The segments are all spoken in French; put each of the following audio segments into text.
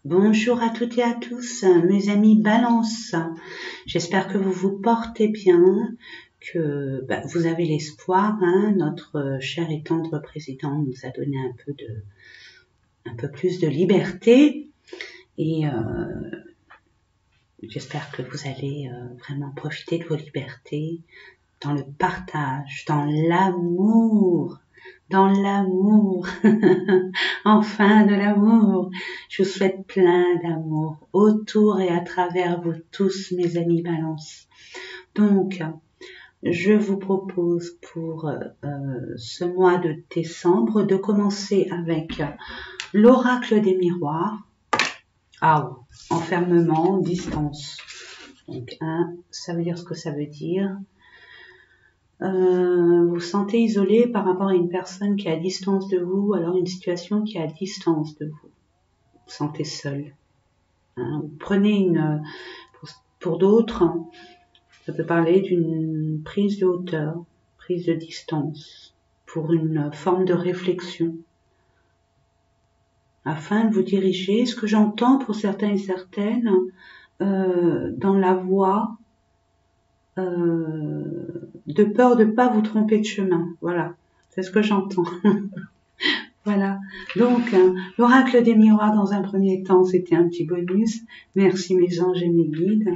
Bonjour à toutes et à tous, mes amis Balance. J'espère que vous vous portez bien, que vous avez l'espoir. Notre cher et tendre président nous a donné un peu plus de liberté et j'espère que vous allez vraiment profiter de vos libertés dans le partage, dans l'amour. Dans l'amour, enfin de l'amour. Je vous souhaite plein d'amour autour et à travers vous tous, mes amis Balance. Donc, je vous propose pour ce mois de décembre de commencer avec l'oracle des miroirs. Enfermement, distance. Donc, ça veut dire ce que ça veut dire. Vous vous sentez isolé par rapport à une personne qui est à distance de vous, ou alors une situation qui est à distance de vous. Vous vous sentez seul. Vous prenez pour d'autres, ça peut parler d'une prise de hauteur, prise de distance, pour une forme de réflexion, afin de vous diriger, ce que j'entends pour certains et certaines, dans la voie de peur de ne pas vous tromper de chemin. Voilà, c'est ce que j'entends. Voilà, donc l'oracle des miroirs dans un premier temps, c'était un petit bonus. Merci mes anges et mes guides,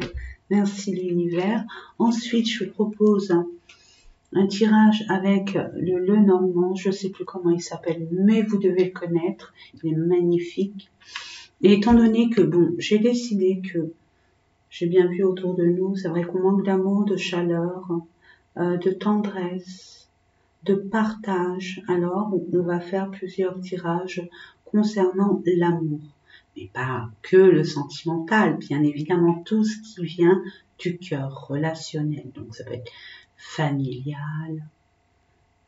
merci l'univers. Ensuite, je vous propose un tirage avec le Lenormand, je ne sais plus comment il s'appelle, mais vous devez le connaître, il est magnifique. Et étant donné que, j'ai décidé que j'ai bien vu autour de nous, c'est vrai qu'on manque d'amour, de chaleur, de tendresse, de partage. Alors, on va faire plusieurs tirages concernant l'amour. Mais pas que le sentimental, bien évidemment, tout ce qui vient du cœur relationnel. Donc, ça peut être familial,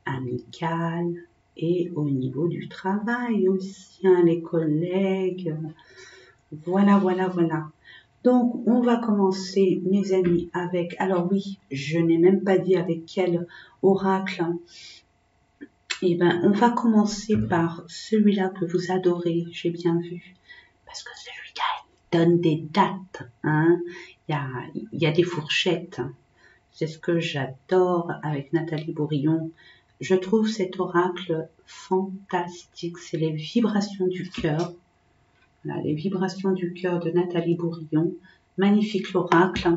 amical, et au niveau du travail aussi, les collègues. Voilà. Donc, on va commencer, mes amis, avec... Alors oui, je n'ai même pas dit avec quel oracle. On va commencer par celui-là que vous adorez, j'ai bien vu. Parce que celui-là, il donne des dates. Il y a des fourchettes. C'est ce que j'adore avec Nathalie Bourillon. Je trouve cet oracle fantastique. C'est les vibrations du cœur. Voilà, les vibrations du cœur de Nathalie Bourillon. Magnifique l'oracle.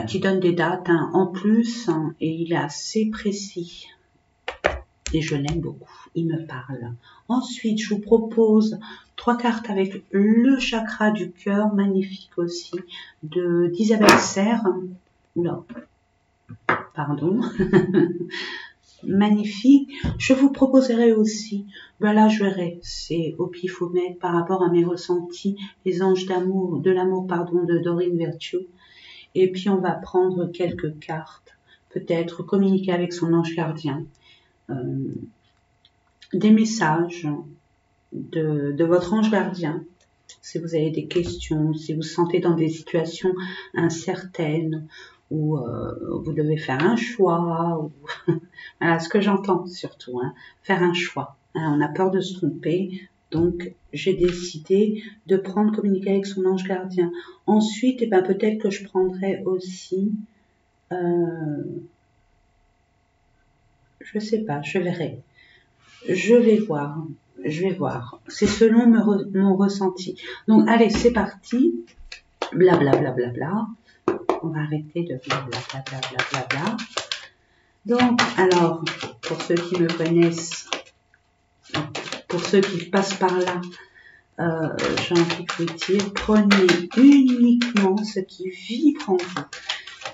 Qui donne des dates en plus. Et il est assez précis. Et je l'aime beaucoup. Il me parle. Ensuite, je vous propose 3 cartes avec le chakra du cœur. Magnifique aussi. D'Isabelle Serre. Oula. Pardon. Magnifique. Je vous proposerai aussi, là je verrai, c'est au pifomètre par rapport à mes ressentis, les anges d'amour, de Dorine Virtue. Et puis on va prendre quelques cartes, peut-être communiquer avec son ange gardien, des messages de votre ange gardien. Si vous avez des questions, si vous vous sentez dans des situations incertaines, où vous devez faire un choix, voilà ce que j'entends surtout, faire un choix. On a peur de se tromper, donc j'ai décidé de communiquer avec son ange gardien. Ensuite, peut-être que je prendrai aussi, je sais pas, je verrai. Je vais voir. C'est selon mon ressenti. Donc allez, c'est parti. Blablabla. On va arrêter de blablabla. Donc, alors, pour ceux qui me connaissent, pour ceux qui passent par là, j'ai envie de vous dire, prenez uniquement ce qui vibre en vous.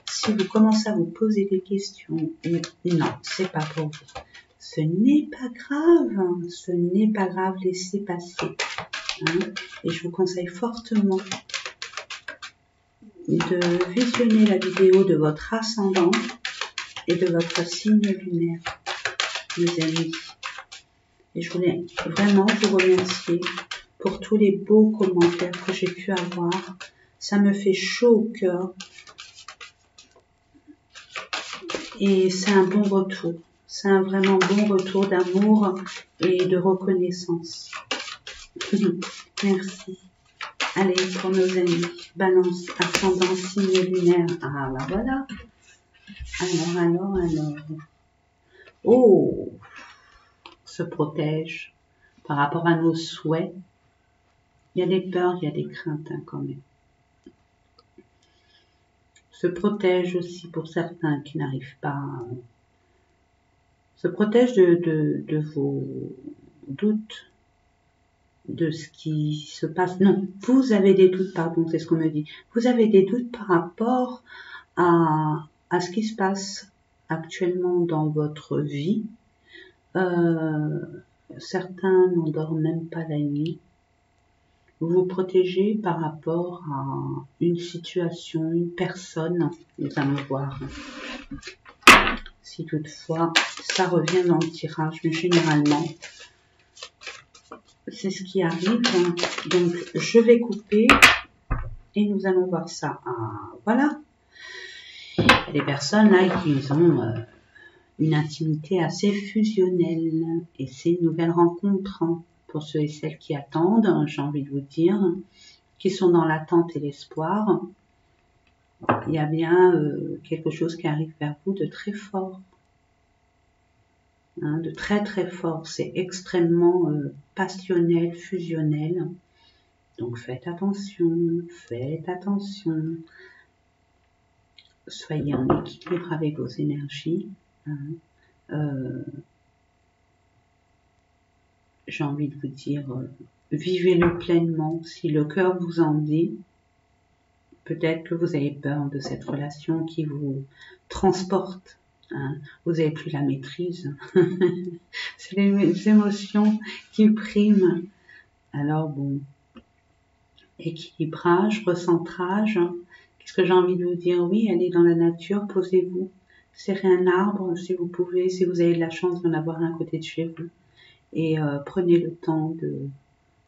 Si vous commencez à vous poser des questions, non, c'est pas pour vous. Ce n'est pas grave, laissez passer. Et je vous conseille fortement de visionner la vidéo de votre ascendant et de votre signe lunaire, mes amis. Et je voulais vraiment vous remercier pour tous les beaux commentaires que j'ai pu avoir. Ça me fait chaud au cœur. Et c'est un bon retour. C'est un vraiment bon retour d'amour et de reconnaissance. Merci. Allez, pour nos amis, balance, ascendant, signe lunaire. Ah, bah voilà. Alors. Oh, se protège par rapport à nos souhaits. Il y a des peurs, il y a des craintes hein, quand même. Se protège aussi pour certains qui n'arrivent pas. Se protège de vos doutes, de ce qui se passe. Non, vous avez des doutes, pardon, c'est ce qu'on me dit. Vous avez des doutes par rapport à ce qui se passe actuellement dans votre vie. Certains n'endorment même pas la nuit. Vous vous protégez par rapport à une situation, une personne. Nous allons voir si toutefois ça revient dans le tirage, mais généralement c'est ce qui arrive. Donc je vais couper et nous allons voir ça. Voilà. Il y a des personnes là qui ont une intimité assez fusionnelle et c'est une nouvelle rencontre pour ceux et celles qui attendent, j'ai envie de vous dire, qui sont dans l'attente et l'espoir. Il y a bien quelque chose qui arrive vers vous de très fort. Hein, de très très fort. C'est extrêmement passionnel, fusionnel. Donc faites attention, faites attention. Soyez en équilibre avec vos énergies. Hein. J'ai envie de vous dire, vivez-le pleinement. Si le cœur vous en dit, peut-être que vous avez peur de cette relation qui vous transporte. Hein. Vous n'avez plus la maîtrise. C'est les émotions qui priment. Alors bon, équilibrage, recentrage. Qu'est-ce que j'ai envie de vous dire? Oui, allez dans la nature, posez-vous. Serrez un arbre si vous pouvez, si vous avez de la chance d'en avoir un à côté de chez vous. Et prenez le temps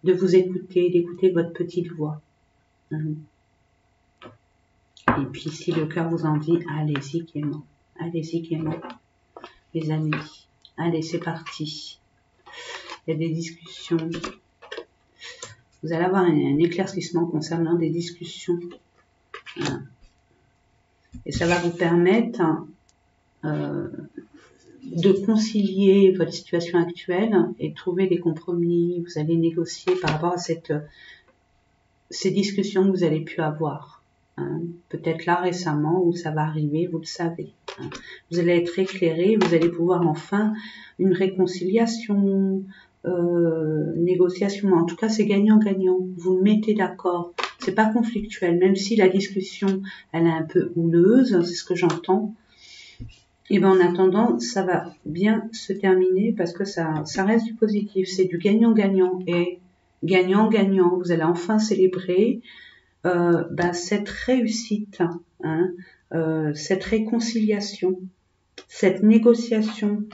de vous écouter, d'écouter votre petite voix. Hein. Et puis si le cœur vous en dit, allez-y gaiement. Allez-y gaiement, les amis. Allez, c'est parti. Il y a des discussions. Vous allez avoir un éclaircissement concernant des discussions. Et ça va vous permettre de concilier votre situation actuelle et de trouver des compromis. Vous allez négocier par rapport à ces discussions que vous avez pu avoir. Hein. Peut-être là récemment où ça va arriver, vous le savez. Hein. Vous allez être éclairé, vous allez pouvoir enfin une réconciliation, négociation. En tout cas, c'est gagnant-gagnant. Vous mettez d'accord. C'est pas conflictuel, même si la discussion elle est un peu houleuse, c'est ce que j'entends. Et bien en attendant, ça va bien se terminer parce que ça reste du positif. C'est du gagnant-gagnant et gagnant-gagnant. Vous allez enfin célébrer cette réussite, hein, cette réconciliation, cette négociation.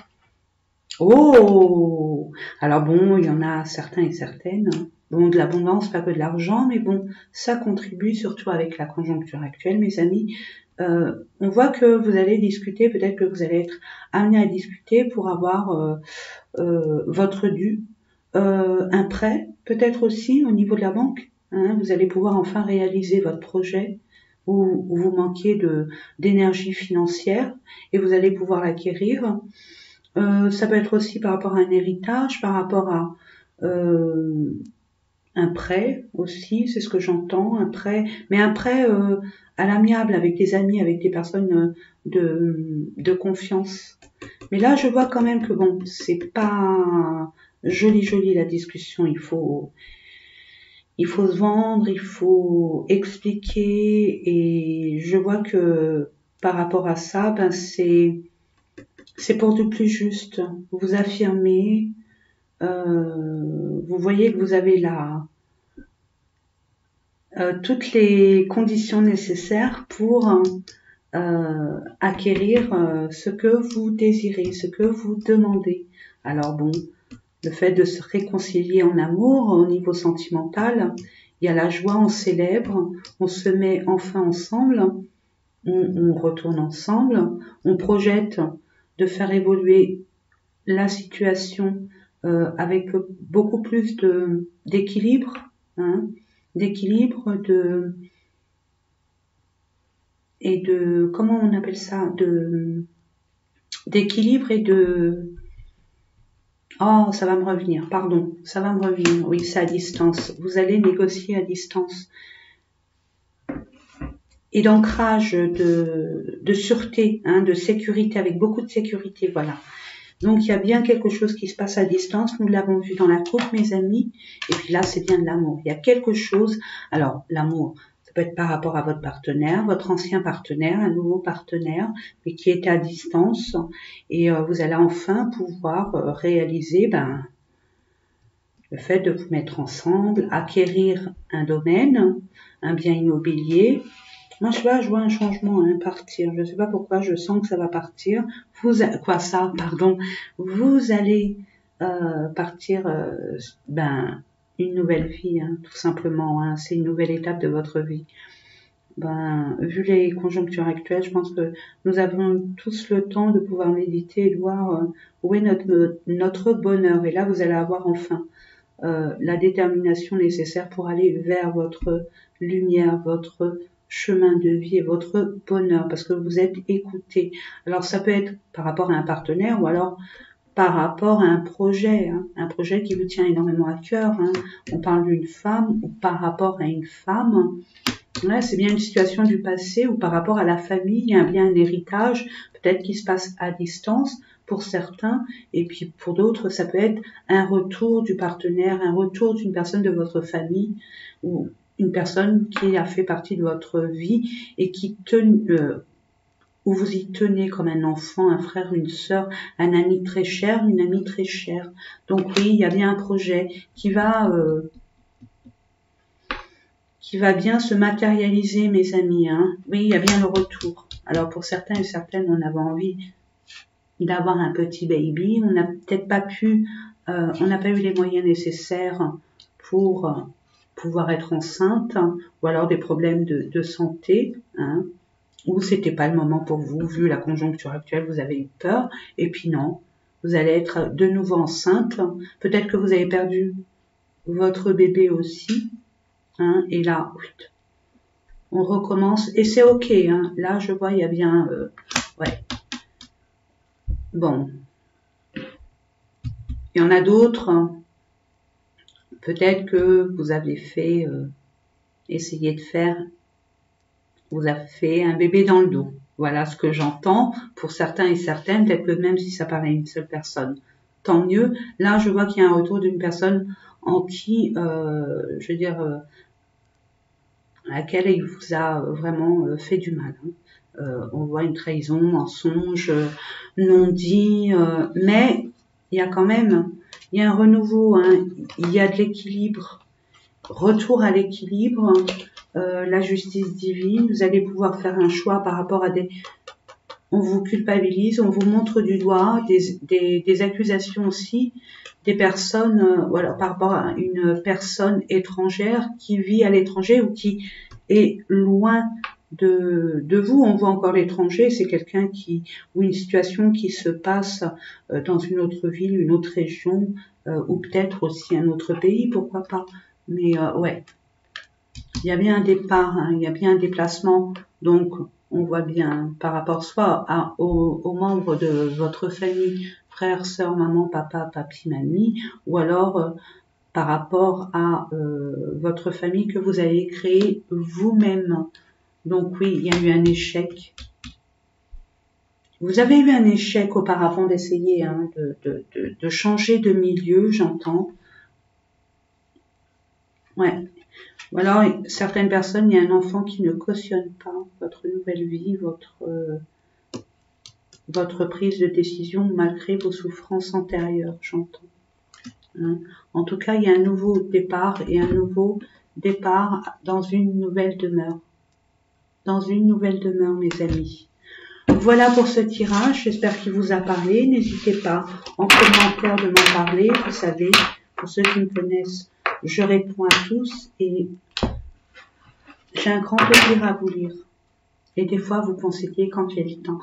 Oh! Alors bon, il y en a certains et certaines. Bon, de l'abondance, pas que de l'argent, mais bon, ça contribue surtout avec la conjoncture actuelle, mes amis. On voit que vous allez discuter, peut-être que vous allez être amené à discuter pour avoir votre dû, un prêt, peut-être aussi au niveau de la banque. Hein, vous allez pouvoir enfin réaliser votre projet où vous manquiez d'énergie financière et vous allez pouvoir l'acquérir. Ça peut être aussi par rapport à un héritage, par rapport à un prêt aussi, c'est ce que j'entends, un prêt, mais un prêt à l'amiable avec des amis, avec des personnes de confiance. Mais là, je vois quand même que bon, c'est pas joli la discussion. Il faut se vendre, il faut expliquer, et je vois que par rapport à ça, ben c'est pour du plus juste. Vous vous affirmez, vous voyez que vous avez toutes les conditions nécessaires pour acquérir ce que vous désirez, ce que vous demandez. Alors bon, le fait de se réconcilier en amour au niveau sentimental, il y a la joie, on célèbre, on se met enfin ensemble, on retourne ensemble, on projette de faire évoluer la situation avec beaucoup plus d'équilibre, hein, d'équilibre, et de, comment on appelle ça, d'équilibre et de, oh, ça va me revenir, pardon, ça va me revenir, oui, c'est à distance, vous allez négocier à distance, et d'ancrage de sûreté, hein, de sécurité, avec beaucoup de sécurité, voilà. Donc il y a bien quelque chose qui se passe à distance, nous l'avons vu dans la coupe, mes amis, et puis là c'est bien de l'amour, il y a quelque chose, alors l'amour, ça peut être par rapport à votre partenaire, votre ancien partenaire, un nouveau partenaire, mais qui est à distance, et vous allez enfin pouvoir réaliser le fait de vous mettre ensemble, acquérir un domaine, un bien immobilier. Moi, je vois un changement, hein, partir. Je ne sais pas pourquoi, je sens que ça va partir. Vous allez partir, une nouvelle vie, hein, tout simplement. Hein, c'est une nouvelle étape de votre vie. Vu les conjonctures actuelles, je pense que nous avons tous le temps de pouvoir méditer et de voir où est notre bonheur. Et là, vous allez avoir enfin la détermination nécessaire pour aller vers votre lumière, votre chemin de vie et votre bonheur, parce que vous êtes écouté. Alors ça peut être par rapport à un partenaire ou alors par rapport à un projet, hein, un projet qui vous tient énormément à cœur. Hein. On parle d'une femme ou par rapport à une femme. Là, c'est bien une situation du passé ou par rapport à la famille, il y a bien un héritage, peut-être qui se passe à distance pour certains, et puis pour d'autres, ça peut être un retour du partenaire, un retour d'une personne de votre famille ou une personne qui a fait partie de votre vie et où vous y tenez comme un enfant, un frère, une sœur, un ami très cher, une amie très chère. Donc oui, il y a bien un projet qui va bien se matérialiser, mes amis. Hein. Oui, il y a bien le retour. Alors pour certains et certaines, on avait envie d'avoir un petit baby. On n'a peut-être pas pu, on n'a pas eu les moyens nécessaires pour pouvoir être enceinte, hein, ou alors des problèmes de santé, hein, ou c'était pas le moment pour vous, vu la conjoncture actuelle, vous avez eu peur, et puis non, vous allez être de nouveau enceinte. Peut-être que vous avez perdu votre bébé aussi. Hein, et là, on recommence et c'est ok. Hein. Là, je vois, il y a bien, ouais. Bon, il y en a d'autres. Hein. Peut-être que vous avez fait, essayé de faire, vous avez fait un bébé dans le dos. Voilà ce que j'entends pour certains et certaines. Peut-être que même si ça paraît une seule personne, tant mieux. Là, je vois qu'il y a un retour d'une personne en qui, je veux dire, à laquelle il vous a vraiment fait du mal. Hein. On voit une trahison, mensonge, non dit, mais il y a quand même, il y a un renouveau, hein, il y a de l'équilibre, retour à l'équilibre, la justice divine, vous allez pouvoir faire un choix par rapport à on vous culpabilise, on vous montre du doigt, des accusations aussi, des personnes, voilà, par rapport à une personne étrangère qui vit à l'étranger ou qui est loin de vous. On voit encore l'étranger, c'est quelqu'un ou une situation qui se passe dans une autre ville, une autre région, ou peut-être aussi un autre pays, pourquoi pas. Mais ouais, il y a bien un départ, hein, il y a bien un déplacement, donc on voit bien par rapport soit aux membres de votre famille, frère, sœur, maman, papa, papi, mamie, ou alors par rapport à votre famille que vous avez créée vous-même. Donc oui, il y a eu un échec. Vous avez eu un échec auparavant d'essayer hein, de changer de milieu, j'entends. Ouais. Ou alors, certaines personnes, il y a un enfant qui ne cautionne pas votre nouvelle vie, votre prise de décision malgré vos souffrances antérieures, j'entends. Hein. En tout cas, il y a un nouveau départ et un nouveau départ dans une nouvelle demeure. Dans une nouvelle demeure, mes amis. Voilà pour ce tirage, j'espère qu'il vous a parlé. N'hésitez pas en commentaire de m'en parler. Vous savez, pour ceux qui me connaissent, je réponds à tous et j'ai un grand plaisir à vous lire. Et des fois, vous conseillez quand j'ai le temps.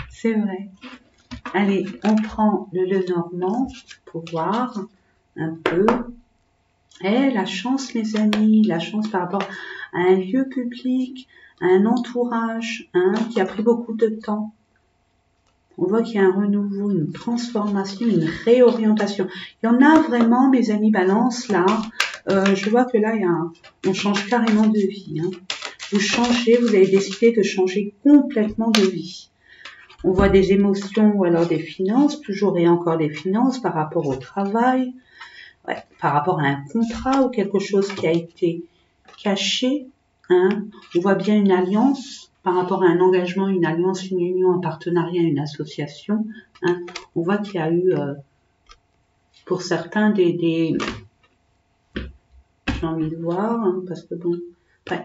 C'est vrai. Allez, on prend le Lenormand pour voir un peu. Eh, la chance, mes amis, la chance par rapport à un lieu public, à un entourage, hein, qui a pris beaucoup de temps. On voit qu'il y a un renouveau, une transformation, une réorientation. Il y en a vraiment, mes amis Balance, là. Je vois que là, on change carrément de vie. Hein. Vous changez, vous avez décidé de changer complètement de vie. On voit des émotions ou alors des finances, toujours et encore des finances par rapport au travail, ouais, par rapport à un contrat ou quelque chose qui a été caché. Hein. On voit bien une alliance par rapport à un engagement, une alliance, une union, un partenariat, une association. Hein. On voit qu'il y a eu, pour certains, j'ai envie de voir, hein, parce que bon, ouais.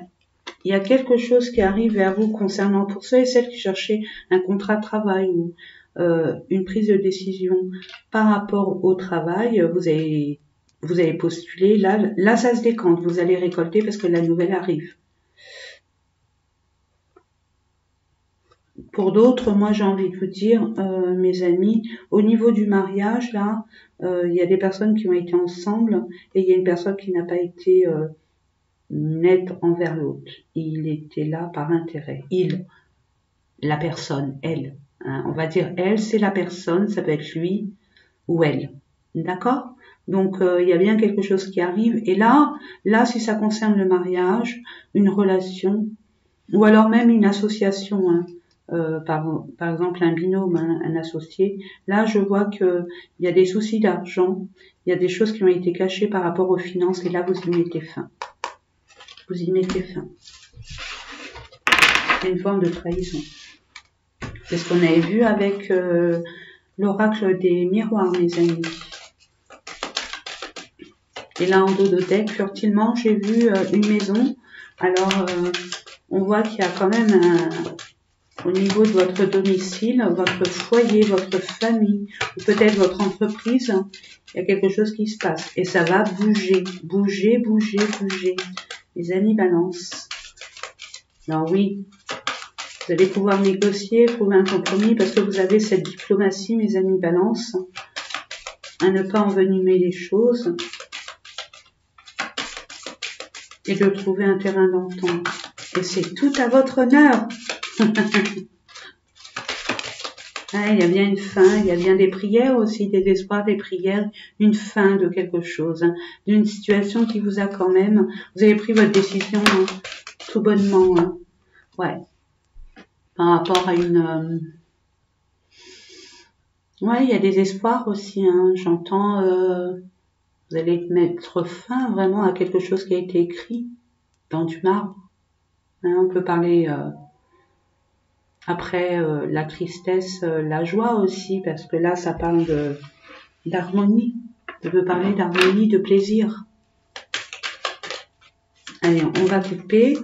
Il y a quelque chose qui arrive vers vous concernant pour ceux et celles qui cherchaient un contrat de travail ou une prise de décision par rapport au travail. Vous avez postulé. Là, ça se décante. Vous allez récolter parce que la nouvelle arrive. Pour d'autres, moi, j'ai envie de vous dire, mes amis, au niveau du mariage, là, il y a des personnes qui ont été ensemble et il y a une personne qui n'a pas été net envers l'autre. Il était là par intérêt. La personne, elle. Hein, on va dire elle, c'est la personne, ça peut être lui ou elle. D'accord? Donc, il y a bien quelque chose qui arrive. Et là, si ça concerne le mariage, une relation, ou alors même une association, hein, par exemple un binôme, hein, un associé, là, je vois qu'il y a des soucis d'argent, il y a des choses qui ont été cachées par rapport aux finances, et là, vous y mettez fin. Vous y mettez fin. C'est une forme de trahison. C'est ce qu'on avait vu avec l'oracle des miroirs, mes amis. Et là, en dos de deck, furtivement, j'ai vu une maison. Alors, on voit qu'il y a quand même au niveau de votre domicile, votre foyer, votre famille, ou peut-être votre entreprise, il y a quelque chose qui se passe. Et ça va bouger, bouger, bouger, bouger. Les amis Balance. Alors oui, vous allez pouvoir négocier, trouver un compromis, parce que vous avez cette diplomatie, mes amis Balance, à ne pas envenimer les choses, et de trouver un terrain d'entente. Et c'est tout à votre honneur. Ah, il y a bien une fin, il y a bien des prières aussi, des espoirs, des prières, une fin de quelque chose, hein, d'une situation qui vous a quand même, vous avez pris votre décision hein, tout bonnement, hein, ouais, par rapport à une, ouais, il y a des espoirs aussi, hein, j'entends, vous allez mettre fin vraiment à quelque chose qui a été écrit dans du marbre, hein, on peut parler après la tristesse, la joie aussi, parce que là, ça parle d'harmonie. Je veux parler d'harmonie, de plaisir. Allez, on va couper.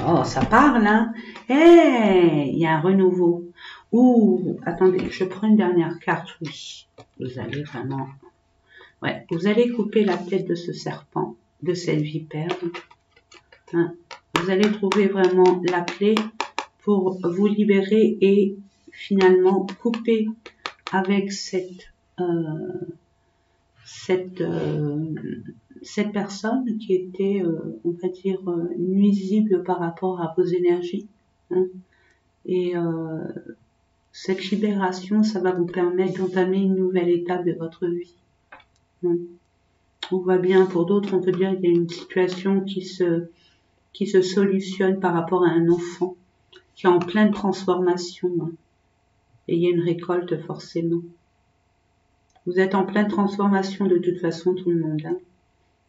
Oh, ça parle, hein. Hey, il y a un renouveau. Ouh, attendez, je prends une dernière carte, oui. Vous allez vraiment... Ouais, vous allez couper la tête de ce serpent, de cette vipère. Hein. Vous allez trouver vraiment la clé pour vous libérer et finalement couper avec cette personne qui était, on va dire, nuisible par rapport à vos énergies. Hein. Et cette libération, ça va vous permettre d'entamer une nouvelle étape de votre vie. Hein. On voit bien, pour d'autres, on peut dire qu'il y a une situation qui se solutionne par rapport à un enfant qui est en pleine transformation. Hein. Et il y a une récolte forcément. Vous êtes en pleine transformation de toute façon, tout le monde. Hein.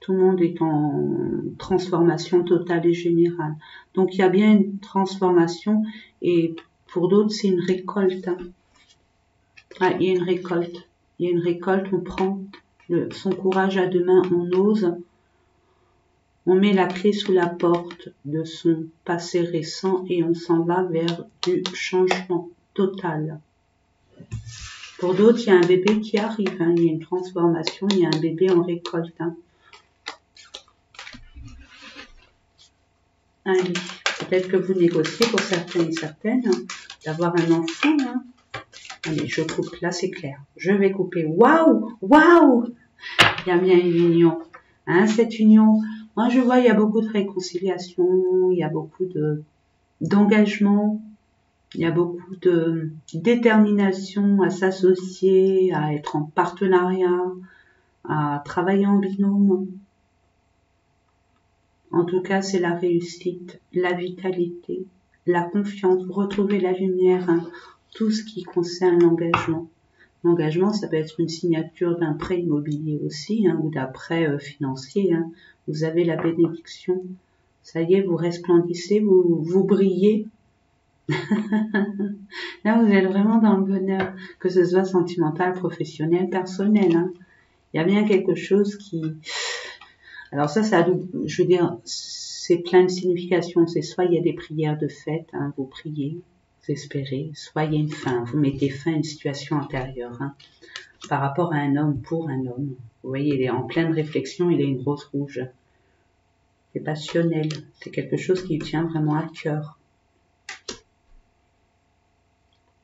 Tout le monde est en transformation totale et générale. Donc il y a bien une transformation et pour d'autres c'est une récolte. Hein. Ah, il y a une récolte. Il y a une récolte, on prend son courage à deux mains, on ose. On met la clé sous la porte de son passé récent et on s'en va vers du changement total. Pour d'autres, il y a un bébé qui arrive, hein. Il y a une transformation, il y a un bébé en récolte. Hein. Allez, peut-être que vous négociez pour certains et certaines. d'avoir un enfant. Hein. Allez, je coupe, là c'est clair. Je vais couper. Waouh, waouh. Il y a bien une union. Hein, cette union, moi je vois, il y a beaucoup de réconciliation, il y a beaucoup d'engagement, il y a beaucoup de détermination à s'associer, à être en partenariat, à travailler en binôme. En tout cas, c'est la réussite, la vitalité, la confiance, vous retrouvez la lumière, hein, tout ce qui concerne l'engagement. L'engagement, ça peut être une signature d'un prêt immobilier aussi, hein, ou d'un prêt financier. Hein. Vous avez la bénédiction. Ça y est, vous resplendissez, vous brillez. Là, vous êtes vraiment dans le bonheur, que ce soit sentimental, professionnel, personnel. Hein. Il y a bien quelque chose qui... Alors ça, je veux dire, c'est plein de significations. C'est soit il y a des prières de fête, hein, vous priez, vous espérez, soit il y a une fin, vous mettez fin à une situation intérieure, hein, par rapport à un homme, pour un homme. Vous voyez, il est en pleine réflexion, il a une rose rouge. C'est passionnel, c'est quelque chose qui lui tient vraiment à cœur.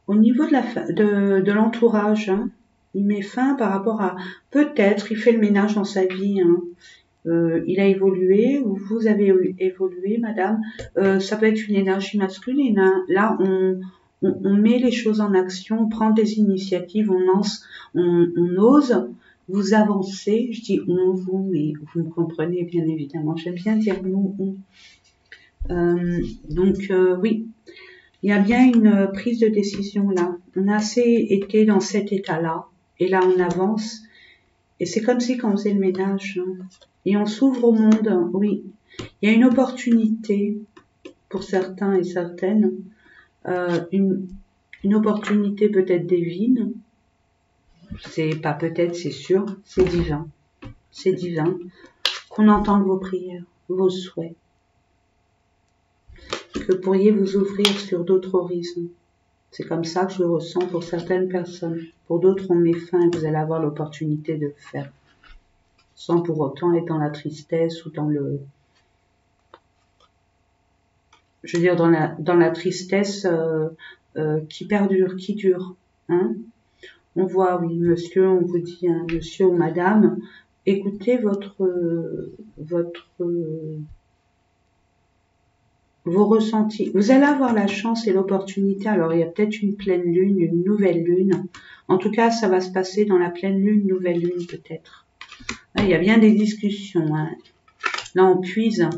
Au niveau de l'entourage, hein, il met fin par rapport à... Peut-être, il fait le ménage dans sa vie, hein. Il a évolué, ou vous avez évolué, madame. Ça peut être une énergie masculine. Hein. Là, on met les choses en action, on prend des initiatives, on ose. Vous avancez, je dis on, vous, mais vous me comprenez bien évidemment. J'aime bien dire nous, on. Donc, oui, il y a bien une prise de décision là. On a assez été dans cet état-là, et là on avance. Et c'est comme si quand on faisait le ménage, hein, et on s'ouvre au monde, oui. Il y a une opportunité pour certains et certaines, une opportunité peut-être divine. C'est pas peut-être, c'est sûr, c'est divin. C'est divin. Qu'on entende vos prières, vos souhaits. Que vous pourriez vous ouvrir sur d'autres horizons. C'est comme ça que je le ressens pour certaines personnes. Pour d'autres, on met fin et vous allez avoir l'opportunité de le faire. Sans pour autant être dans la tristesse ou dans le... Je veux dire, dans la tristesse qui perdure, qui dure. Hein. On voit, oui, monsieur, on vous dit, hein, monsieur ou madame, écoutez vos ressentis. Vous allez avoir la chance et l'opportunité. Alors, il y a peut-être une pleine lune, une nouvelle lune. En tout cas, ça va se passer dans la pleine lune, nouvelle lune peut-être. Il y a bien des discussions. Hein. Là, on puise.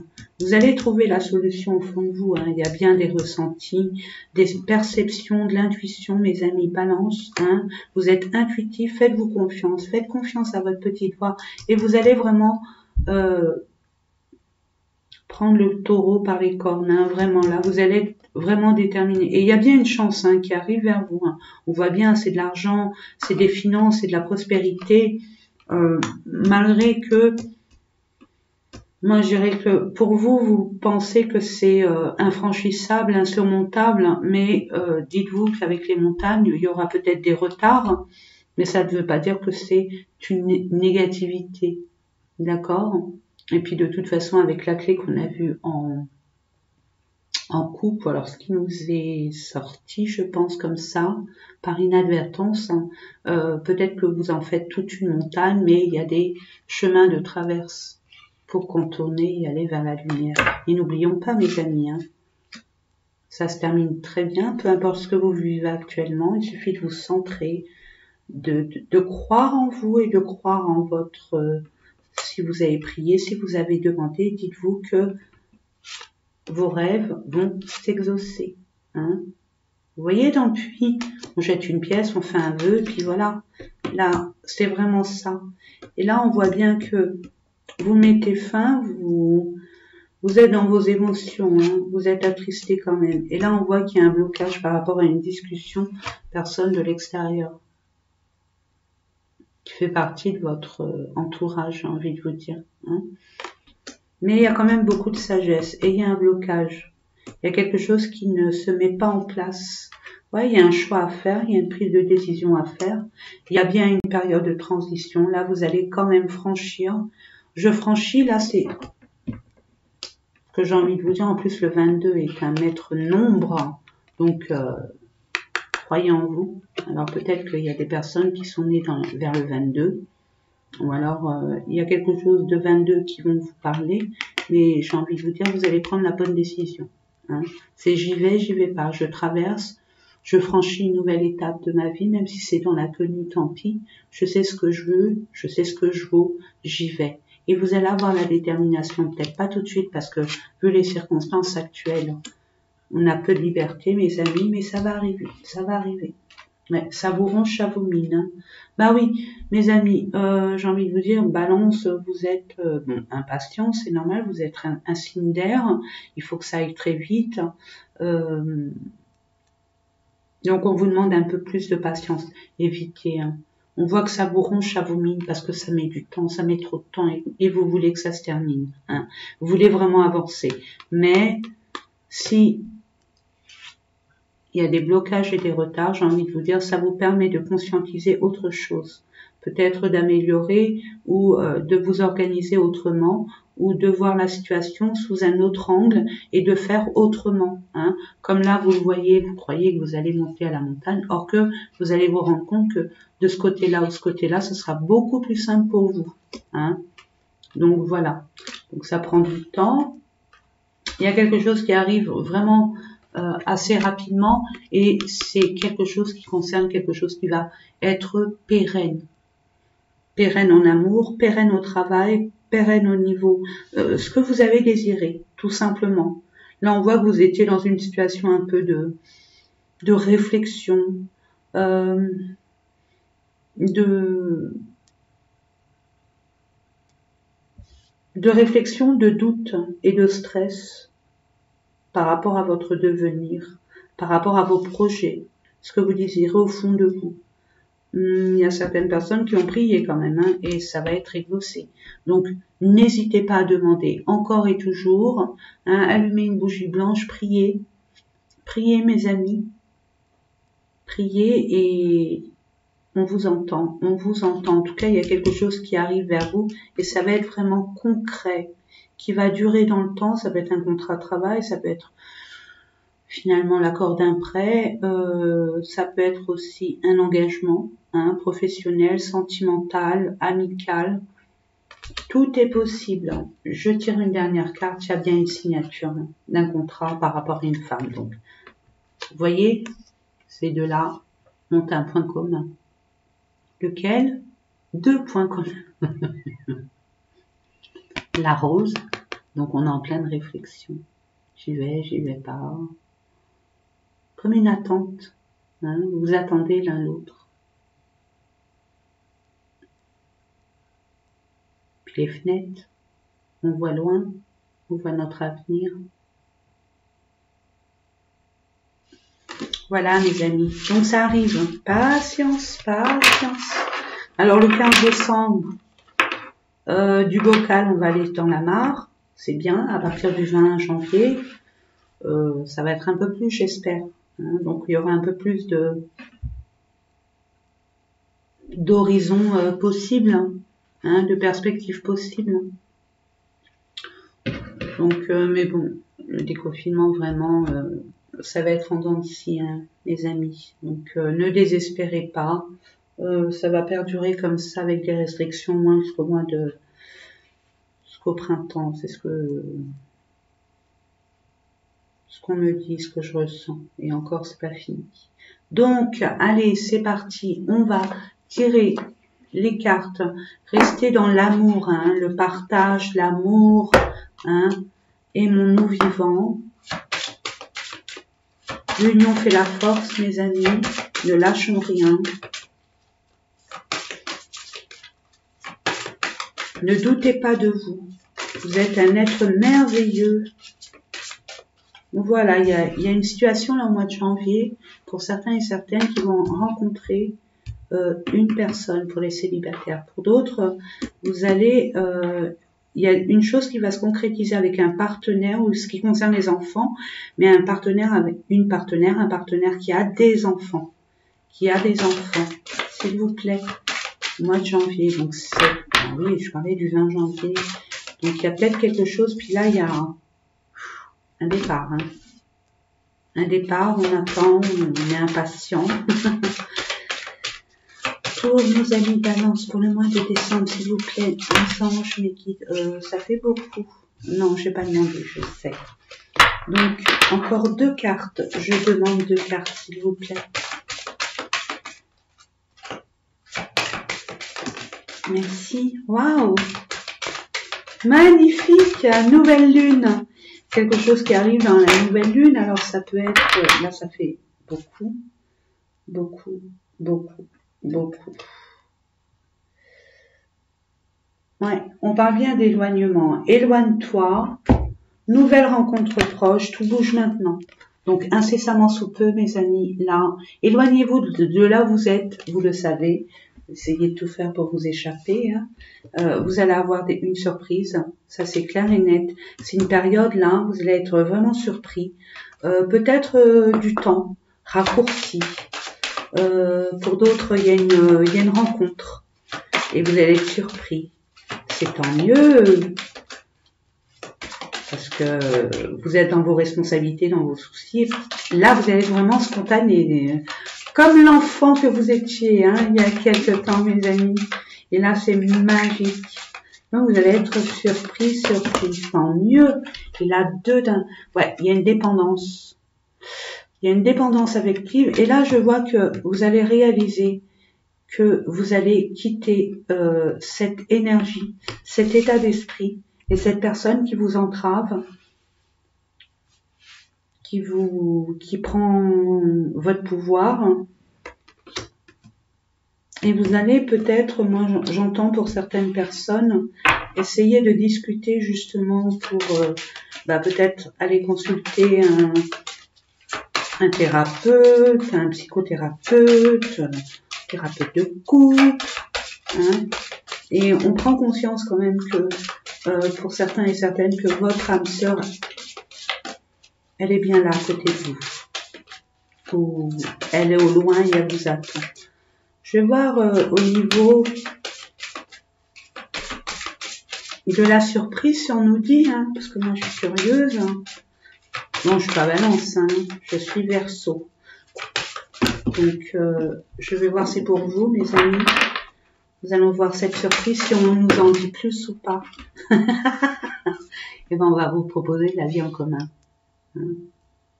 Vous allez trouver la solution au fond de vous. Hein. Il y a bien des ressentis, des perceptions, de l'intuition, mes amis. Balance. Hein. Vous êtes intuitif. Faites-vous confiance. Faites confiance à votre petite voix. Et vous allez vraiment prendre le taureau par les cornes. Hein. Vraiment, là, vous allez être vraiment déterminé. Et il y a bien une chance hein, qui arrive vers vous. Hein. On voit bien, c'est de l'argent, c'est des finances, c'est de la prospérité. Malgré que, moi je dirais que pour vous, vous pensez que c'est infranchissable, insurmontable, mais dites-vous qu'avec les montagnes, il y aura peut-être des retards, mais ça ne veut pas dire que c'est une négativité, d'accord? Et puis de toute façon, avec la clé qu'on a vue en coupe, alors ce qui nous est sorti, je pense comme ça, par inadvertance, hein, peut-être que vous en faites toute une montagne, mais il y a des chemins de traverse pour contourner et aller vers la lumière. Et n'oublions pas, mes amis, hein, ça se termine très bien, peu importe ce que vous vivez actuellement, il suffit de vous centrer, de croire en vous et de croire en votre... si vous avez prié, si vous avez demandé, dites-vous que vos rêves vont s'exaucer. Hein. Vous voyez, dans le puits, on jette une pièce, on fait un vœu, et puis voilà. Là, c'est vraiment ça. Et là, on voit bien que vous mettez fin, vous êtes dans vos émotions, hein, vous êtes attristé quand même. Et là, on voit qu'il y a un blocage par rapport à une discussion, personne de l'extérieur, qui fait partie de votre entourage, j'ai envie de vous dire. Hein. Mais il y a quand même beaucoup de sagesse et il y a un blocage. Il y a quelque chose qui ne se met pas en place. Ouais, il y a un choix à faire, il y a une prise de décision à faire. Il y a bien une période de transition. Là, vous allez quand même franchir. Je franchis, là, c'est ce que j'ai envie de vous dire. En plus, le 22 est un maître nombre. Donc, croyez en vous. Alors peut-être qu'il y a des personnes qui sont nées vers le 22, ou alors il y a quelque chose de 22 qui vont vous parler, mais j'ai envie de vous dire, vous allez prendre la bonne décision. Hein. C'est j'y vais pas, je traverse, je franchis une nouvelle étape de ma vie, même si c'est dans l'inconnu, tant pis. Je sais ce que je veux, je sais ce que je vaux, j'y vais. Et vous allez avoir la détermination, peut-être pas tout de suite, parce que vu les circonstances actuelles, on a peu de liberté, mes amis, mais ça va arriver, ça va arriver. Ouais, ça vous ronge, ça vous mine. Hein. Bah oui, mes amis, j'ai envie de vous dire, Balance, vous êtes impatient, c'est normal, vous êtes un signe d'air, il faut que ça aille très vite. Donc on vous demande un peu plus de patience, évitez. Hein. On voit que ça vous ronge, ça vous mine, parce que ça met du temps, ça met trop de temps, et vous voulez que ça se termine. Hein. Vous voulez vraiment avancer. Mais si il y a des blocages et des retards, j'ai envie de vous dire, ça vous permet de conscientiser autre chose. Peut-être d'améliorer ou de vous organiser autrement ou de voir la situation sous un autre angle et de faire autrement. Hein. Comme là, vous le voyez, vous croyez que vous allez monter à la montagne, or que vous allez vous rendre compte que de ce côté-là ou ce côté-là, ce sera beaucoup plus simple pour vous. Hein. Donc voilà. Donc ça prend du temps. Il y a quelque chose qui arrive vraiment assez rapidement et c'est quelque chose qui concerne quelque chose qui va être pérenne. Pérenne en amour, pérenne au travail, pérenne au niveau, ce que vous avez désiré, tout simplement. Là, on voit que vous étiez dans une situation un peu de réflexion, de réflexion, de doute et de stress par rapport à votre devenir, par rapport à vos projets, ce que vous désirez au fond de vous. Il y a certaines personnes qui ont prié quand même, hein, et ça va être exaucé. Donc, n'hésitez pas à demander encore et toujours, hein, allumez une bougie blanche, priez, priez mes amis, priez et on vous entend, on vous entend. En tout cas, il y a quelque chose qui arrive vers vous et ça va être vraiment concret, qui va durer dans le temps. Ça peut être un contrat de travail, ça peut être finalement l'accord d'un prêt, ça peut être aussi un engagement, hein, professionnel, sentimental, amical. Tout est possible. Je tire une dernière carte, il y a bien une signature d'un contrat par rapport à une femme. Donc, vous voyez, ces deux-là ont un point commun. Lequel? 2 points communs. La rose, donc on est en pleine réflexion. J'y vais pas. Comme une attente. Hein, vous attendez l'un l'autre. Puis les fenêtres, on voit loin, on voit notre avenir. Voilà mes amis, donc ça arrive. Patience, patience. Alors le 15 décembre, du bocal, on va aller dans la mare. C'est bien, à partir du 20 janvier, ça va être un peu plus, j'espère. Hein, donc il y aura un peu plus d'horizons possibles, hein, de perspectives possibles. Donc, mais bon, le déconfinement vraiment, ça va être en dents d'ici, hein, mes amis. Donc, ne désespérez pas. Ça va perdurer comme ça avec des restrictions moins jusqu'au printemps. C'est ce qu'on me dit, ce que je ressens. Et encore, c'est pas fini. Donc, allez, c'est parti. On va tirer les cartes. Restez dans l'amour, hein, le partage, l'amour, hein, aimons-nous vivants. L'union fait la force, mes amis. Ne lâchons rien. Ne doutez pas de vous. Vous êtes un être merveilleux. Voilà, il y a une situation là au mois de janvier pour certains et certaines qui vont rencontrer une personne pour les célibataires. Pour d'autres, vous allez, il y a une chose qui va se concrétiser avec un partenaire ou ce qui concerne les enfants, mais un partenaire avec un partenaire qui a des enfants, s'il vous plaît, au mois de janvier. Donc oui, je parlais du 20 janvier. Donc il y a peut-être quelque chose, puis là il y a un départ, hein. un départ, on attend, on est impatient. Pour nos amis Balance, pour le mois de décembre, s'il vous plaît, les anges, mes guides, ça fait beaucoup. Non, je n'ai pas demandé, je sais. Donc, encore 2 cartes. Je demande 2 cartes, s'il vous plaît. Merci. Waouh! Magnifique! Nouvelle lune. Quelque chose qui arrive dans la nouvelle lune. Alors, ça peut être... Là, ça fait beaucoup. Beaucoup. Beaucoup. Beaucoup. Ouais, on parle bien d'éloignement. Éloigne-toi. Nouvelle rencontre proche. Tout bouge maintenant. Donc, incessamment sous peu, mes amis, là, éloignez-vous de là où vous êtes. Vous le savez. Essayez de tout faire pour vous échapper. Hein. Vous allez avoir une surprise. Ça, c'est clair et net. C'est une période là, vous allez être vraiment surpris. Peut-être du temps raccourci. Pour d'autres, il y a une rencontre. Et vous allez être surpris. C'est tant mieux. Parce que vous êtes dans vos responsabilités, dans vos soucis. Là, vous allez être vraiment spontané. Comme l'enfant que vous étiez, hein, il y a quelques temps, mes amis. Et là, c'est magique. Donc, vous allez être surpris, tant mieux. Et là, ouais, il y a une dépendance. Il y a une dépendance affective. Et là, je vois que vous allez réaliser que vous allez quitter cette énergie, cet état d'esprit et cette personne qui vous entrave, qui prend votre pouvoir. Et vous allez peut-être, moi j'entends pour certaines personnes, essayer de discuter justement pour peut-être aller consulter un thérapeute, un psychothérapeute, thérapeute de couple. Hein, et on prend conscience quand même que pour certains et certaines que votre âme sœur, elle est bien là à côté de vous. Elle est au loin et elle vous attend. Je vais voir au niveau de la surprise si on nous dit, hein, parce que moi je suis curieuse. Hein. Non, je ne suis pas Balance, hein, je suis Verseau. Donc je vais voir si pour vous, mes amis, nous allons voir cette surprise si on nous en dit plus ou pas. Et ben on va vous proposer la vie en commun. Hein.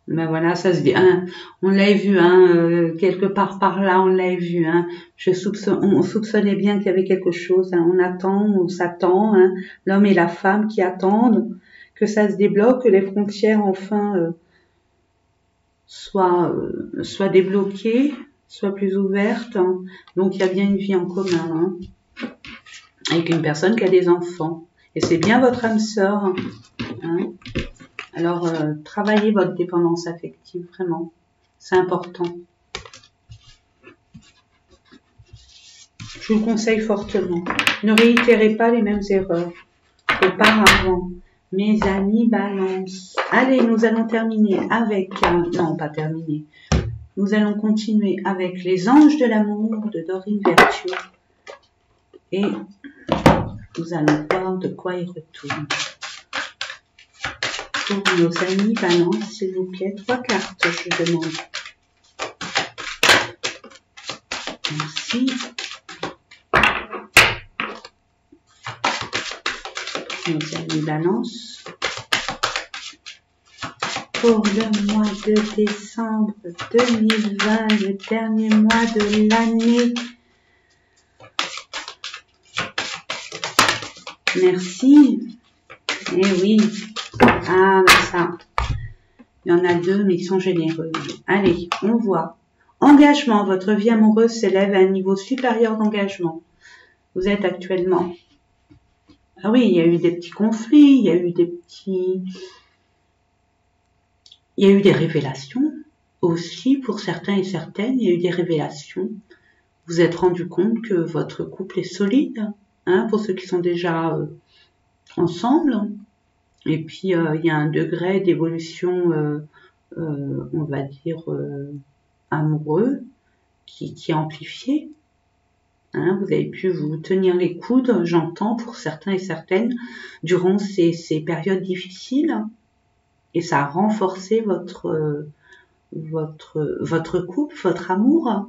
Ben voilà, ça se dit. Hein, on l'a vu, hein, quelque part par là, on l'a vu. Hein, on soupçonnait bien qu'il y avait quelque chose. Hein, on attend, on s'attend. Hein, l'homme et la femme qui attendent que ça se débloque, que les frontières enfin soient débloquées, soient plus ouvertes. Hein. Donc il y a bien une vie en commun, hein, avec une personne qui a des enfants. Et c'est bien votre âme sœur. Hein. Alors, travaillez votre dépendance affective, vraiment. C'est important. Je vous le conseille fortement. Ne réitérez pas les mêmes erreurs qu'auparavant. Mes amis Balance. Allez, nous allons terminer avec... non, pas terminer. Nous allons continuer avec les anges de l'amour de Dorine Virtue. Et nous allons voir de quoi ils retournent. Pour nos amis Balance, s'il vous plaît, 3 cartes, je demande. Merci. Nos amis Balance. Pour le mois de décembre 2020, le dernier mois de l'année. Merci. Eh oui. Ah, ça. Il y en a 2, mais ils sont généreux. Allez, on voit. Engagement. Votre vie amoureuse s'élève à un niveau supérieur d'engagement. Vous êtes actuellement... Ah oui, il y a eu des petits conflits, il y a eu des révélations aussi pour certains et certaines. Il y a eu des révélations. Vous vous êtes rendu compte que votre couple est solide, hein, pour ceux qui sont déjà ensemble. Et puis, il y a un degré d'évolution, on va dire, amoureux qui est amplifié. Hein, vous avez pu vous tenir les coudes, j'entends, pour certains et certaines, durant ces périodes difficiles. Et ça a renforcé votre couple, votre amour.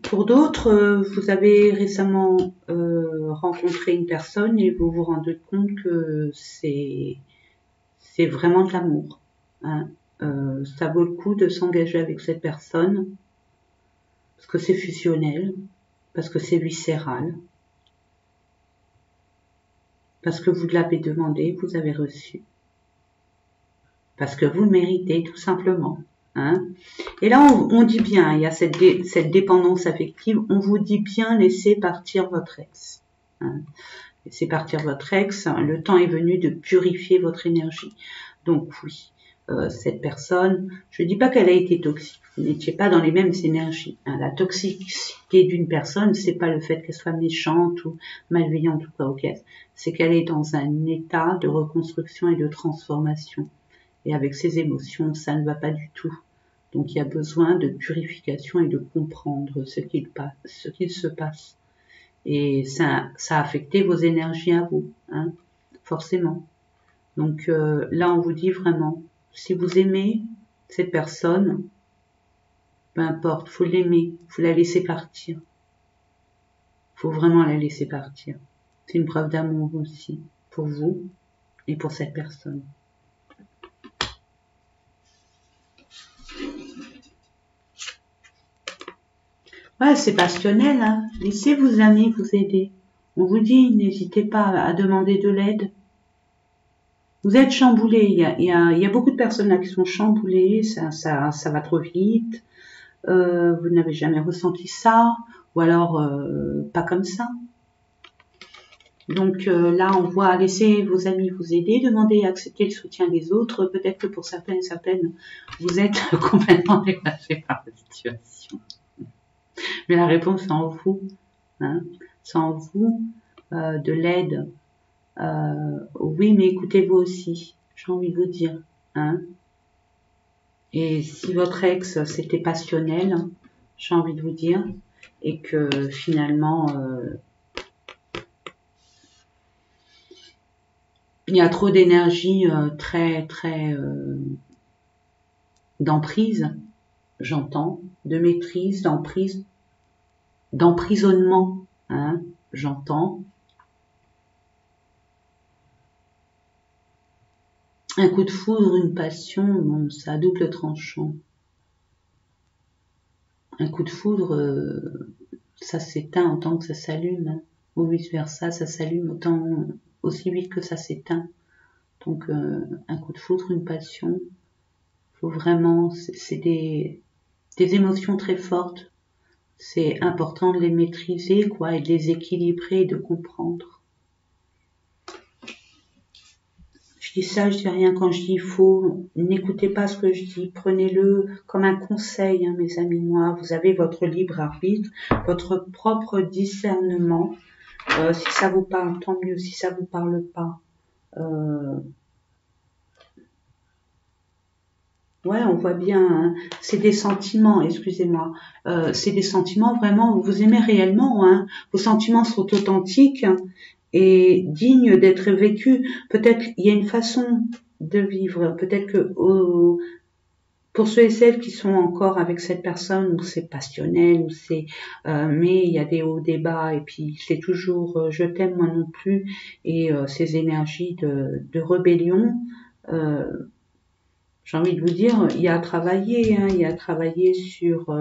Pour d'autres, vous avez récemment rencontré une personne et vous vous rendez compte que c'est vraiment de l'amour. Hein. Ça vaut le coup de s'engager avec cette personne parce que c'est fusionnel, parce que c'est viscéral, parce que vous l'avez demandé, vous avez reçu, parce que vous le méritez tout simplement. Hein. Et là, on dit bien, il y a cette dépendance affective, on vous dit bien laissez partir votre ex. Hein. Laissez partir votre ex, le temps est venu de purifier votre énergie. Donc oui, cette personne, je ne dis pas qu'elle a été toxique, vous n'étiez pas dans les mêmes énergies. Hein. La toxicité d'une personne, c'est pas le fait qu'elle soit méchante ou malveillante ou quoi au caisse, c'est qu'elle est dans un état de reconstruction et de transformation. Et avec ses émotions, ça ne va pas du tout. Donc il y a besoin de purification et de comprendre ce qu'il se passe. Et ça a affecté vos énergies à vous, hein, forcément. Donc là, on vous dit vraiment, si vous aimez cette personne, peu importe, faut l'aimer, faut la laisser partir. Faut vraiment la laisser partir. C'est une preuve d'amour aussi, pour vous et pour cette personne. Ouais, c'est passionnel, hein. Laissez vos amis vous aider. On vous dit, n'hésitez pas à demander de l'aide. Vous êtes chamboulé, il y a beaucoup de personnes là qui sont chamboulées, ça va trop vite, vous n'avez jamais ressenti ça, ou alors pas comme ça. Donc là, on voit laisser vos amis vous aider, demander et accepter le soutien des autres. Peut-être que pour certains et certaines, vous êtes complètement dépassés par la situation. Mais la réponse est en vous, hein, c'est en vous, de l'aide. Oui, mais écoutez-vous aussi, j'ai envie de vous dire. Hein. Et si votre ex, c'était passionnel, j'ai envie de vous dire, et que finalement, il y a trop d'énergie très d'emprise, j'entends, de maîtrise, d'emprise, d'emprisonnement, hein, j'entends. Un coup de foudre, une passion, bon, ça a double tranchant. Un coup de foudre, ça s'éteint autant que ça s'allume, hein, ou vice versa, ça s'allume aussi vite que ça s'éteint. Donc un coup de foudre, une passion, faut vraiment, c'est des émotions très fortes. C'est important de les maîtriser, quoi, et de les équilibrer, et de comprendre. Je dis ça, je dis rien quand je dis faux. N'écoutez pas ce que je dis. Prenez-le comme un conseil, hein, mes amis. Moi, vous avez votre libre arbitre, votre propre discernement. Si ça vous parle, tant mieux. Si ça vous parle pas, ouais, on voit bien. Hein, c'est des sentiments. Excusez-moi. C'est des sentiments vraiment. Vous aimez réellement. Hein, vos sentiments sont authentiques. Hein, et digne d'être vécu. Peut-être il y a une façon de vivre. Peut-être que pour ceux et celles qui sont encore avec cette personne où c'est passionnel, où c'est, mais il y a des hauts, des bas, et puis c'est toujours je t'aime moi non plus, et ces énergies de rébellion. J'ai envie de vous dire, il y a à travailler, hein, il y a à travailler sur.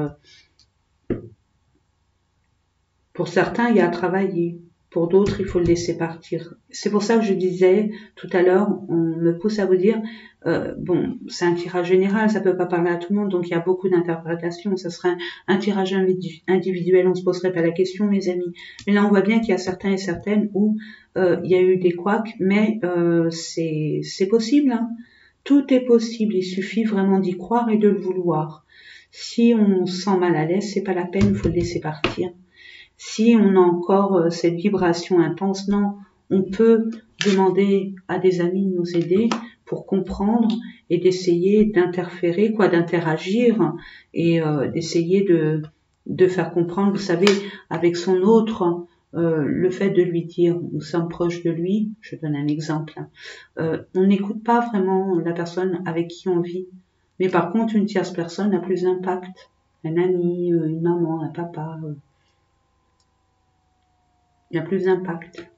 Pour certains, il y a à travailler. Pour d'autres, il faut le laisser partir. C'est pour ça que je disais tout à l'heure, on me pousse à vous dire, bon, c'est un tirage général, ça peut pas parler à tout le monde, donc il y a beaucoup d'interprétations. Ça serait un tirage individuel, on se poserait pas la question, mes amis. Mais là, on voit bien qu'il y a certains et certaines où il y a eu des couacs, mais c'est possible. Hein. Tout est possible. Il suffit vraiment d'y croire et de le vouloir. Si on se sent mal à l'aise, c'est pas la peine, il faut le laisser partir. Si on a encore cette vibration intense, non, on peut demander à des amis de nous aider pour comprendre et d'essayer d'interférer, quoi, d'interagir et d'essayer de faire comprendre, vous savez, avec son autre le fait de lui dire nous sommes proches de lui, je donne un exemple, on n'écoute pas vraiment la personne avec qui on vit. Mais par contre, une tierce personne a plus d'impact. Un ami, une maman, un papa, il y a plus d'impact.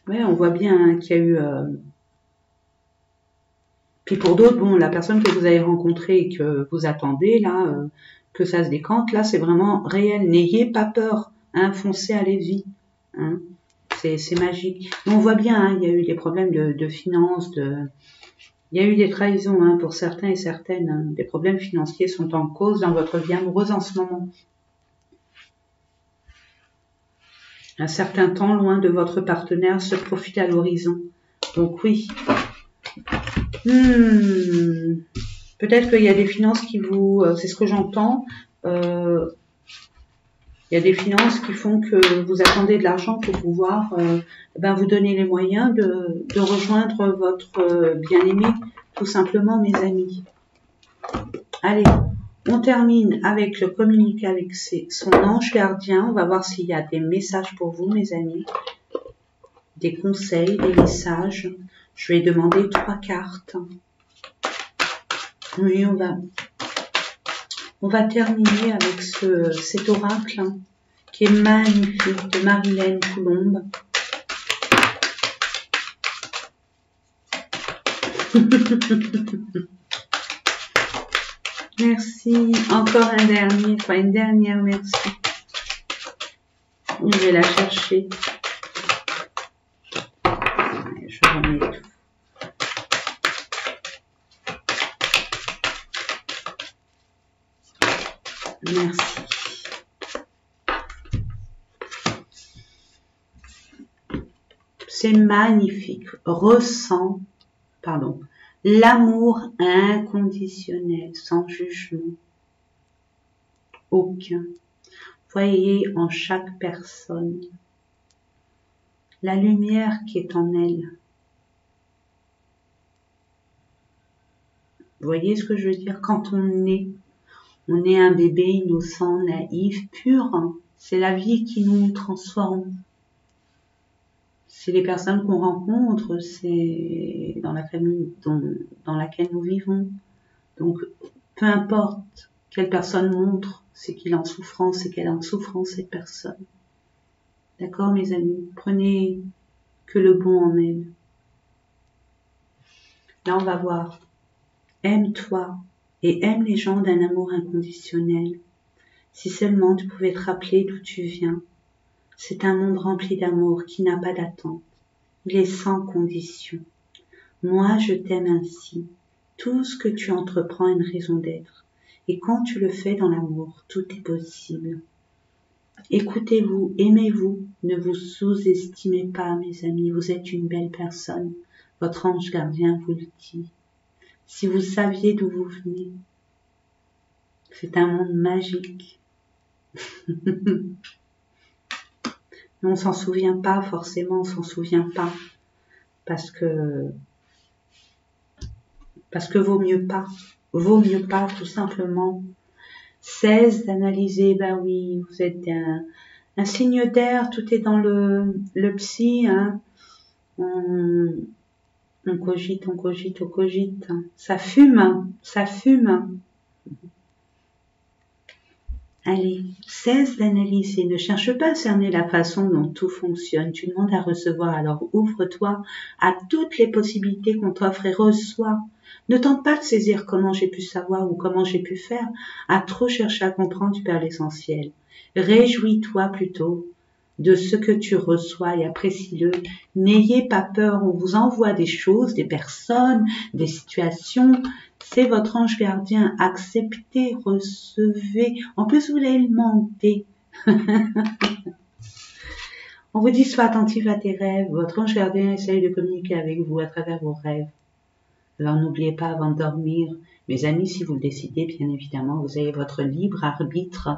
Ouais, on voit bien hein, qu'il y a eu... Puis pour d'autres, bon, la personne que vous avez rencontrée et que vous attendez, là, que ça se décante, là, c'est vraiment réel. N'ayez pas peur, hein, foncez, allez-y. Hein. C'est magique. Mais on voit bien, hein, il y a eu des problèmes de finances, il y a eu des trahisons hein, pour certains et certaines. Hein. Des problèmes financiers sont en cause dans votre vie amoureuse en ce moment. Un certain temps loin de votre partenaire se profile à l'horizon. Donc oui. Peut-être qu'il y a des finances qui vous... c'est ce que j'entends. Il y a des finances qui font que vous attendez de l'argent pour pouvoir vous donner les moyens de rejoindre votre bien-aimé, tout simplement, mes amis. Allez, on termine avec le communiqué avec son ange gardien. On va voir s'il y a des messages pour vous, mes amis. Des conseils, des messages. Je vais demander 3 cartes. Oui, on va terminer avec cet oracle hein, qui est magnifique de Marilène Coulombe. Merci. Encore un dernier, une dernière merci. Je vais la chercher. Je remets tout. Merci. C'est magnifique. Ressens, l'amour inconditionnel, sans jugement. Aucun. Voyez en chaque personne la lumière qui est en elle. Vous voyez ce que je veux dire? Quand on est un bébé innocent, naïf, pur. C'est la vie qui nous transforme. C'est les personnes qu'on rencontre, c'est dans la famille dans laquelle nous vivons. Donc, peu importe quelle personne montre, c'est qu'il est en souffrance, c'est qu'elle est en souffrance, cette personne. D'accord, mes amis? Prenez que le bon en elle. Là, on va voir. Aime-toi et aime les gens d'un amour inconditionnel. Si seulement tu pouvais te rappeler d'où tu viens. C'est un monde rempli d'amour qui n'a pas d'attente. Il est sans condition. Moi, je t'aime ainsi. Tout ce que tu entreprends a une raison d'être. Et quand tu le fais dans l'amour, tout est possible. Écoutez-vous, aimez-vous, ne vous sous-estimez pas, mes amis. Vous êtes une belle personne. Votre ange gardien vous le dit. Si vous saviez d'où vous venez, c'est un monde magique. On s'en souvient pas forcément, on s'en souvient pas parce que vaut mieux pas tout simplement. Cesse d'analyser, ben oui, vous êtes un signe d'air, tout est dans le psy, hein. On cogite, hein. Ça fume. Allez, cesse d'analyser, ne cherche pas à cerner la façon dont tout fonctionne. Tu demandes à recevoir, alors ouvre-toi à toutes les possibilités qu'on t'offre et reçois. Ne tente pas de saisir comment j'ai pu savoir ou comment j'ai pu faire. À trop chercher à comprendre, tu perds l'essentiel. Réjouis-toi plutôt de ce que tu reçois et apprécie-le. N'ayez pas peur, on vous envoie des choses, des personnes, des situations. C'est votre ange gardien. Acceptez, recevez. En plus, vous l'avez demandé. On vous dit, sois attentif à tes rêves. Votre ange gardien essaye de communiquer avec vous à travers vos rêves. Alors n'oubliez pas avant de dormir, mes amis, si vous le décidez, bien évidemment, vous avez votre libre arbitre.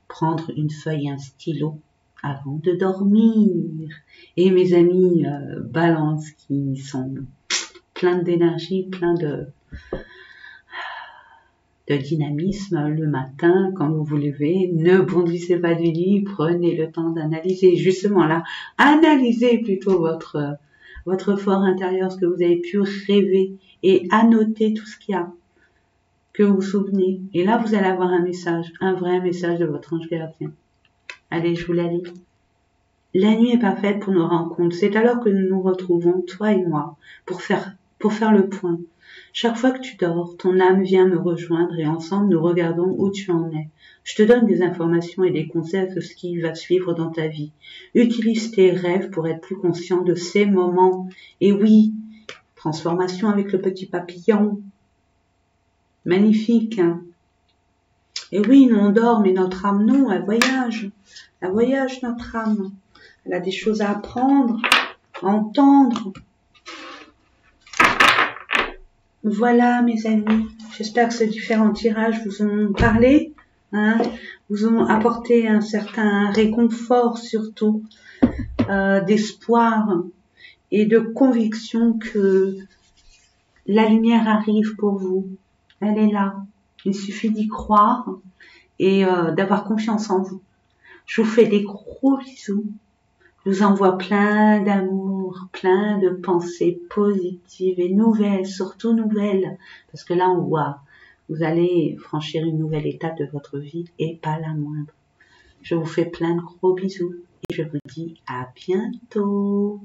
Prendre une feuille et un stylo avant de dormir. Et mes amis balance qui sont pleins d'énergie, pleins de dynamisme le matin quand vous vous levez. Ne bondissez pas du lit, prenez le temps d'analyser. Justement là, analysez plutôt votre fort intérieur, ce que vous avez pu rêver et annoter tout ce qu'il y a, que vous vous souvenez. Et là, vous allez avoir un message, un vrai message de votre ange gardien. Allez, je vous la lis. La nuit est pas faite pour nos rencontres. C'est alors que nous nous retrouvons, toi et moi, pour faire le point. Chaque fois que tu dors, ton âme vient me rejoindre et ensemble nous regardons où tu en es. Je te donne des informations et des conseils sur ce qui va suivre dans ta vie. Utilise tes rêves pour être plus conscient de ces moments. Et oui, transformation avec le petit papillon. Magnifique, hein? Et oui, nous on dort, mais notre âme, non, elle voyage. Elle voyage, notre âme. Elle a des choses à apprendre, à entendre. Voilà, mes amis. J'espère que ces différents tirages vous ont parlé, hein, vous ont apporté un certain réconfort, surtout, d'espoir et de conviction que la lumière arrive pour vous. Elle est là. Il suffit d'y croire et d'avoir confiance en vous. Je vous fais des gros bisous. Je vous envoie plein d'amour, plein de pensées positives et nouvelles, surtout nouvelles. Parce que là, on voit, vous allez franchir une nouvelle étape de votre vie et pas la moindre. Je vous fais plein de gros bisous et je vous dis à bientôt.